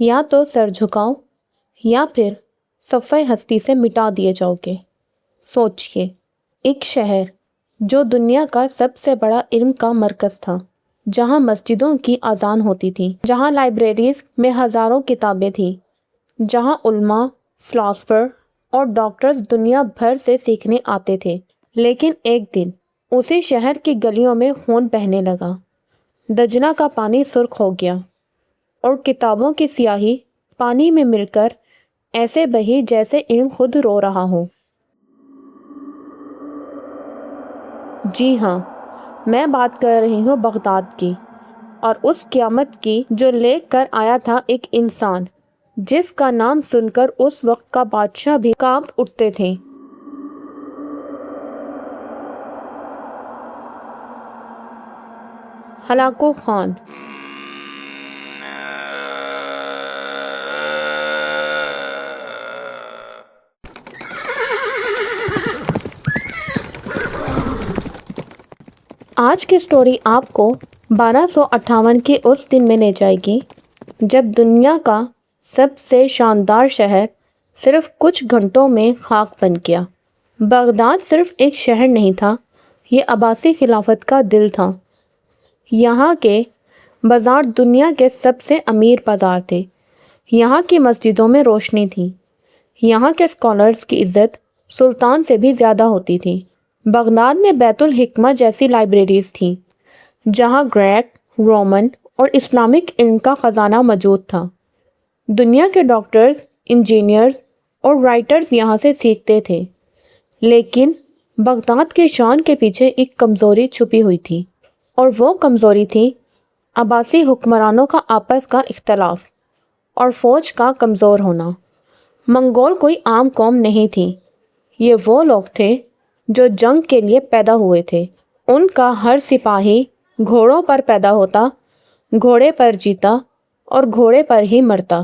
یا تو سر جھکاؤ یا پھر صفحہ ہستی سے مٹا دیے جاؤ گے۔ سوچئے، ایک شہر جو دنیا کا سب سے بڑا علم کا مرکز تھا، جہاں مسجدوں کی اذان ہوتی تھی، جہاں لائبریریز میں ہزاروں کتابیں تھیں، جہاں علماء، فلاسفر اور ڈاکٹرز دنیا بھر سے سیکھنے آتے تھے۔ لیکن ایک دن اسی شہر کی گلیوں میں خون بہنے لگا، دجلہ کا پانی سرخ ہو گیا اور کتابوں کی سیاہی پانی میں مل کر ایسے بہی جیسے علم خود رو رہا ہو۔ جی ہاں، میں بات کر رہی ہوں بغداد کی، اور اس قیامت کی جو لے کر آیا تھا ایک انسان جس کا نام سن کر اس وقت کا بادشاہ بھی کانپ اٹھتے تھے۔ Hulagu Khan. آج کی سٹوری آپ کو 1258 کے اس دن میں لے جائے گی جب دنیا کا سب سے شاندار شہر صرف کچھ گھنٹوں میں خاک بن گیا۔ بغداد صرف ایک شہر نہیں تھا، یہ عباسی خلافت کا دل تھا۔ یہاں کے بازار دنیا کے سب سے امیر بازار تھے، یہاں کی مسجدوں میں روشنی تھی، یہاں کے اسکالرز کی عزت سلطان سے بھی زیادہ ہوتی تھی۔ بغداد میں بیت الحکمہ جیسی لائبریریز تھیں، جہاں گریک، رومن اور اسلامک علم کا خزانہ موجود تھا۔ دنیا کے ڈاکٹرز، انجینئرز اور رائٹرز یہاں سے سیکھتے تھے۔ لیکن بغداد کی شان کے پیچھے ایک کمزوری چھپی ہوئی تھی، اور وہ کمزوری تھی عباسی حکمرانوں کا آپس کا اختلاف اور فوج کا کمزور ہونا۔ منگول کوئی عام قوم نہیں تھی، یہ وہ لوگ تھے جو جنگ کے لیے پیدا ہوئے تھے۔ ان کا ہر سپاہی گھوڑوں پر پیدا ہوتا، گھوڑے پر جیتا اور گھوڑے پر ہی مرتا۔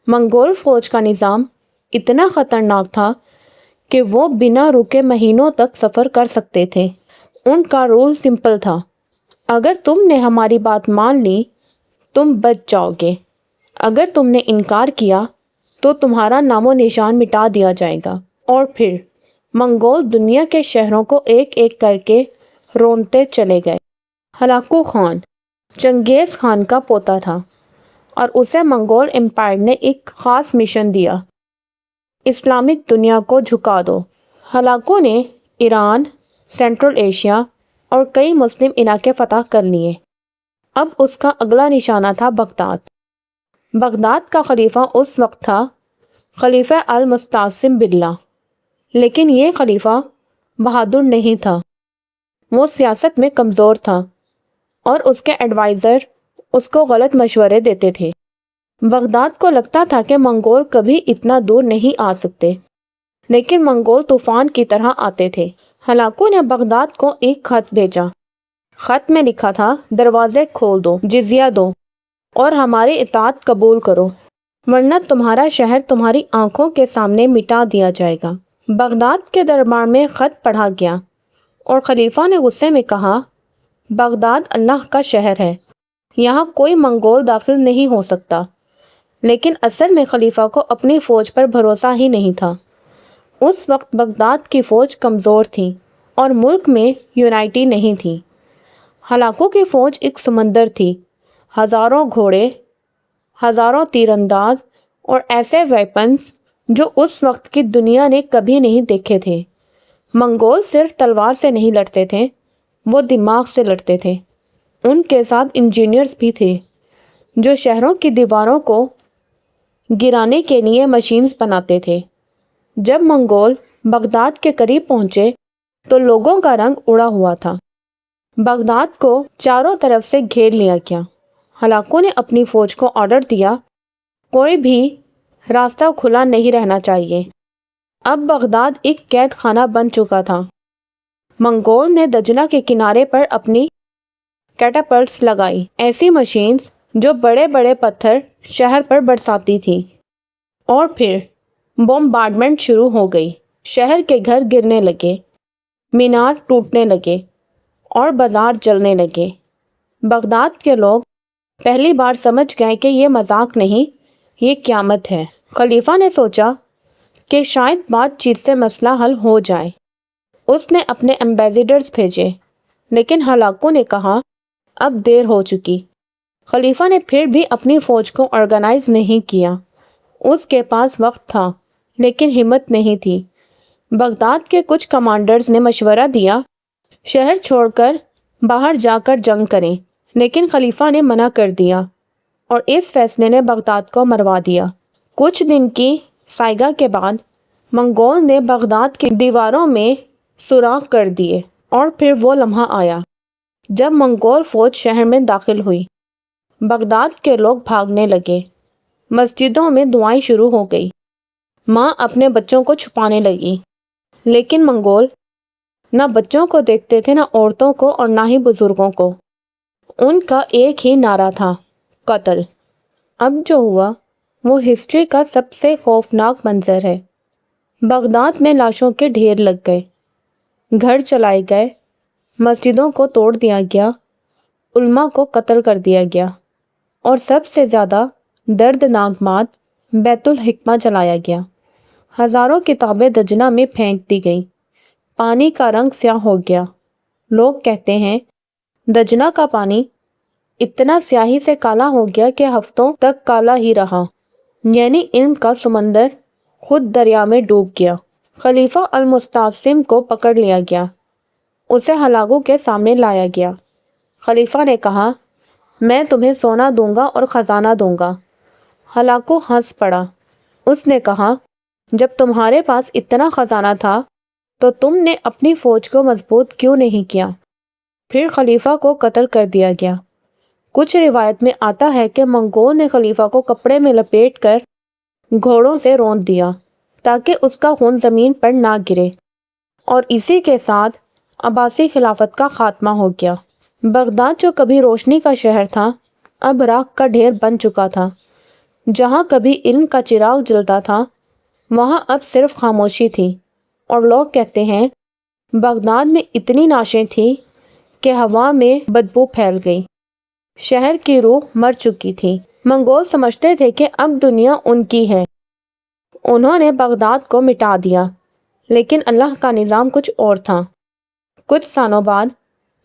منگول فوج کا نظام اتنا خطرناک تھا کہ وہ بنا رکے مہینوں تک سفر کر سکتے تھے۔ ان کا رول سمپل تھا، اگر تم نے ہماری بات مان لی تم بچ جاؤ گے، اگر تم نے انکار کیا تو تمہارا نام و نشان مٹا دیا جائے گا۔ اور پھر منگول دنیا کے شہروں کو ایک ایک کر کے رونتے چلے گئے۔ ہلاکو خان چنگیز خان کا پوتا تھا، اور اسے منگول امپائر نے ایک خاص مشن دیا، اسلامک دنیا کو جھکا دو۔ ہلاکو نے ایران، سینٹرل ایشیا اور کئی مسلم علاقے فتح کر لیے۔ اب اس کا اگلا نشانہ تھا بغداد۔ بغداد کا خلیفہ اس وقت تھا خلیفہ المستعصم باللہ، لیکن یہ خلیفہ بہادر نہیں تھا، وہ سیاست میں کمزور تھا، اور اس کے ایڈوائزر اس کو غلط مشورے دیتے تھے۔ بغداد کو لگتا تھا کہ منگول کبھی اتنا دور نہیں آ سکتے، لیکن منگول طوفان کی طرح آتے تھے۔ ہلاکو نے بغداد کو ایک خط بھیجا۔ خط میں لکھا تھا، دروازے کھول دو، جزیہ دو اور ہماری اطاعت قبول کرو، ورنہ تمہارا شہر تمہاری آنکھوں کے سامنے مٹا دیا جائے گا۔ بغداد کے دربار میں خط پڑھا گیا، اور خلیفہ نے غصے میں کہا، بغداد اللہ کا شہر ہے، یہاں کوئی منگول داخل نہیں ہو سکتا۔ لیکن اصل میں خلیفہ کو اپنی فوج پر بھروسہ ہی نہیں تھا۔ اس وقت بغداد کی فوج کمزور تھی اور ملک میں یونائٹی نہیں تھی۔ ہلاکو کی فوج ایک سمندر تھی، ہزاروں گھوڑے، ہزاروں تیر انداز اور ایسے ویپنز جو اس وقت کی دنیا نے کبھی نہیں دیکھے تھے۔ منگول صرف تلوار سے نہیں لڑتے تھے، وہ دماغ سے لڑتے تھے۔ ان کے ساتھ انجینئرز بھی تھے جو شہروں کی دیواروں کو گرانے کے لیے مشینز بناتے تھے۔ جب منگول بغداد کے قریب پہنچے تو لوگوں کا رنگ اڑا ہوا تھا۔ بغداد کو چاروں طرف سے گھیر لیا گیا۔ ہلاکو نے اپنی فوج کو آرڈر دیا، کوئی بھی راستہ کھلا نہیں رہنا چاہیے۔ اب بغداد ایک قید خانہ بن چکا تھا۔ منگول نے دجلہ کے کنارے پر اپنی کیٹاپلٹس لگائی، ایسی مشینز جو بڑے بڑے پتھر شہر پر برساتی تھی، اور پھر بمبارڈمنٹ شروع ہو گئی۔ شہر کے گھر گرنے لگے، مینار ٹوٹنے لگے اور بازار جلنے لگے۔ بغداد کے لوگ پہلی بار سمجھ گئے کہ یہ مذاق نہیں، یہ قیامت ہے۔ خلیفہ نے سوچا کہ شاید بات چیت سے مسئلہ حل ہو جائے۔ اس نے اپنے ایمبیسیڈرز بھیجے، لیکن ہلاکو نے کہا اب دیر ہو چکی۔ خلیفہ نے پھر بھی اپنی فوج کو آرگنائز نہیں کیا۔ اس کے پاس وقت تھا لیکن ہمت نہیں تھی۔ بغداد کے کچھ کمانڈرز نے مشورہ دیا شہر چھوڑ کر باہر جا کر جنگ کریں، لیکن خلیفہ نے منع کر دیا اور اس فیصلے نے بغداد کو مروا دیا۔ کچھ دن کی سائیگا کے بعد منگول نے بغداد کی دیواروں میں سوراخ کر دیے اور پھر وہ لمحہ آیا جب منگول فوج شہر میں داخل ہوئی۔ بغداد کے لوگ بھاگنے لگے، مسجدوں میں دعائیں شروع ہو گئی، ماں اپنے بچوں کو چھپانے لگی، لیکن منگول نہ بچوں کو دیکھتے تھے، نہ عورتوں کو اور نہ ہی بزرگوں کو۔ ان کا ایک ہی نعرہ تھا، قتل۔ اب جو ہوا وہ ہسٹری کا سب سے خوفناک منظر ہے۔ بغداد میں لاشوں کے ڈھیر لگ گئے، گھر چلائے گئے، مسجدوں کو توڑ دیا گیا، علماء کو قتل کر دیا گیا، اور سب سے زیادہ دردناک بات بیت الحکمہ جلایا گیا۔ ہزاروں کتابیں دجنہ میں پھینک دی گئیں، پانی کا رنگ سیاہ ہو گیا۔ لوگ کہتے ہیں دجنہ کا پانی اتنا سیاہی سے کالا ہو گیا کہ ہفتوں تک کالا ہی رہا، یعنی علم کا سمندر خود دریا میں ڈوب گیا۔ خلیفہ المستعصم کو پکڑ لیا گیا، اسے ہلاکو کے سامنے لایا گیا۔ خلیفہ نے کہا میں تمہیں سونا دوں گا اور خزانہ دوں گا۔ ہلاکو ہنس پڑا۔ اس نے کہا جب تمہارے پاس اتنا خزانہ تھا تو تم نے اپنی فوج کو مضبوط کیوں نہیں کیا؟ پھر خلیفہ کو قتل کر دیا گیا۔ کچھ روایت میں آتا ہے کہ منگول نے خلیفہ کو کپڑے میں لپیٹ کر گھوڑوں سے روند دیا تاکہ اس کا خون زمین پر نہ گرے، اور اسی کے ساتھ عباسی خلافت کا خاتمہ ہو گیا۔ بغداد جو کبھی روشنی کا شہر تھا اب راکھ کا ڈھیر بن چکا تھا۔ جہاں کبھی علم کا چراغ جلتا تھا وہاں اب صرف خاموشی تھی، اور لوگ کہتے ہیں بغداد میں اتنی نعشیں تھیں کہ ہوا میں بدبو پھیل گئی۔ شہر کی روح مر چکی تھی۔ منگول سمجھتے تھے کہ اب دنیا ان کی ہے۔ انہوں نے بغداد کو مٹا دیا، لیکن اللہ کا نظام کچھ اور تھا۔ کچھ سالوں بعد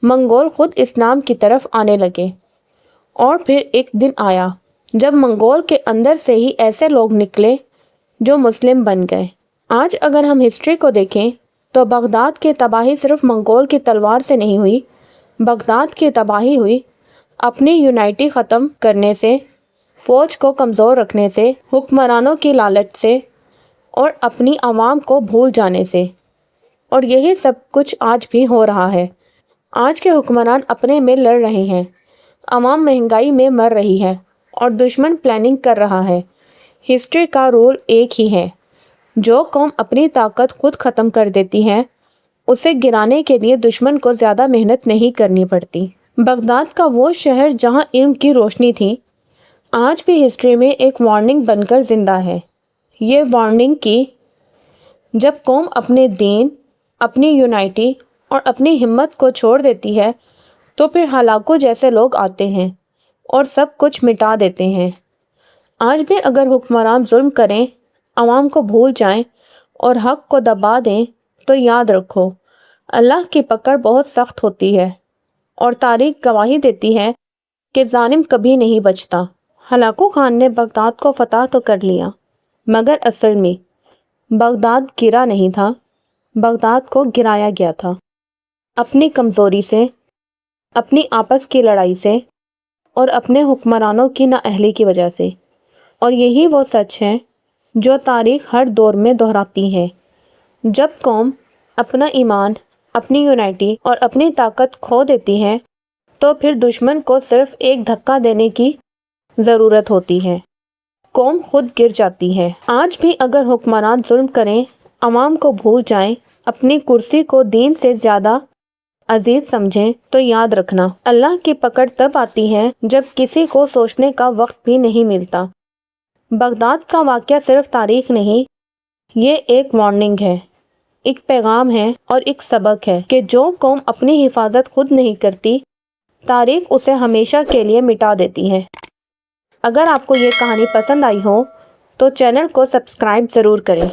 منگول خود اسلام کی طرف آنے لگے، اور پھر ایک دن آیا جب منگول کے اندر سے ہی ایسے لوگ نکلے جو مسلم بن گئے۔ آج اگر ہم ہسٹری کو دیکھیں تو بغداد کی تباہی صرف منگول کی تلوار سے نہیں ہوئی۔ بغداد کی تباہی ہوئی اپنی یونائٹی ختم کرنے سے، فوج کو کمزور رکھنے سے، حکمرانوں کی لالچ سے، اور اپنی عوام کو بھول جانے سے۔ اور یہی سب کچھ آج بھی ہو رہا ہے۔ آج کے حکمران اپنے میں لڑ رہے ہیں، عوام مہنگائی میں مر رہی ہے، اور دشمن پلاننگ کر رہا ہے۔ ہسٹری کا رول ایک ہی ہے، جو قوم اپنی طاقت خود ختم کر دیتی ہے اسے گرانے کے لیے دشمن کو زیادہ محنت نہیں کرنی پڑتی۔ بغداد کا وہ شہر جہاں علم کی روشنی تھی آج بھی ہسٹری میں ایک وارننگ بن کر زندہ ہے۔ یہ وارننگ کی جب قوم اپنے دین، اپنی یونائٹی اور اپنی ہمت کو چھوڑ دیتی ہے تو پھر ہلاکو جیسے لوگ آتے ہیں اور سب کچھ مٹا دیتے ہیں۔ آج بھی اگر حکمران ظلم کریں، عوام کو بھول جائیں اور حق کو دبا دیں تو یاد رکھو اللہ کی پکڑ بہت سخت ہوتی ہے، اور تاریخ گواہی دیتی ہے کہ ظالم کبھی نہیں بچتا۔ ہلاکو خان نے بغداد کو فتح تو کر لیا، مگر اصل میں بغداد گرا نہیں تھا، بغداد کو گرایا گیا تھا، اپنی کمزوری سے، اپنی آپس کی لڑائی سے، اور اپنے حکمرانوں کی نااہلی کی وجہ سے۔ اور یہی وہ سچ ہے جو تاریخ ہر دور میں دہراتی ہے۔ جب قوم اپنا ایمان، اپنی یونائٹی اور اپنی طاقت کھو دیتی ہے تو پھر دشمن کو صرف ایک دھکا دینے کی ضرورت ہوتی ہے، قوم خود گر جاتی ہے۔ آج بھی اگر حکمران ظلم کریں، عوام کو بھول جائیں، اپنی کرسی کو دین سے زیادہ عزیز سمجھیں تو یاد رکھنا اللہ کی پکڑ تب آتی ہے جب کسی کو سوچنے کا وقت بھی نہیں ملتا۔ بغداد کا واقعہ صرف تاریخ نہیں، یہ ایک وارننگ ہے، ایک پیغام ہے اور ایک سبق ہے کہ جو قوم اپنی حفاظت خود نہیں کرتی تاریخ اسے ہمیشہ کے لیے مٹا دیتی ہے۔ اگر آپ کو یہ کہانی پسند آئی ہو تو چینل کو سبسکرائب ضرور کریں۔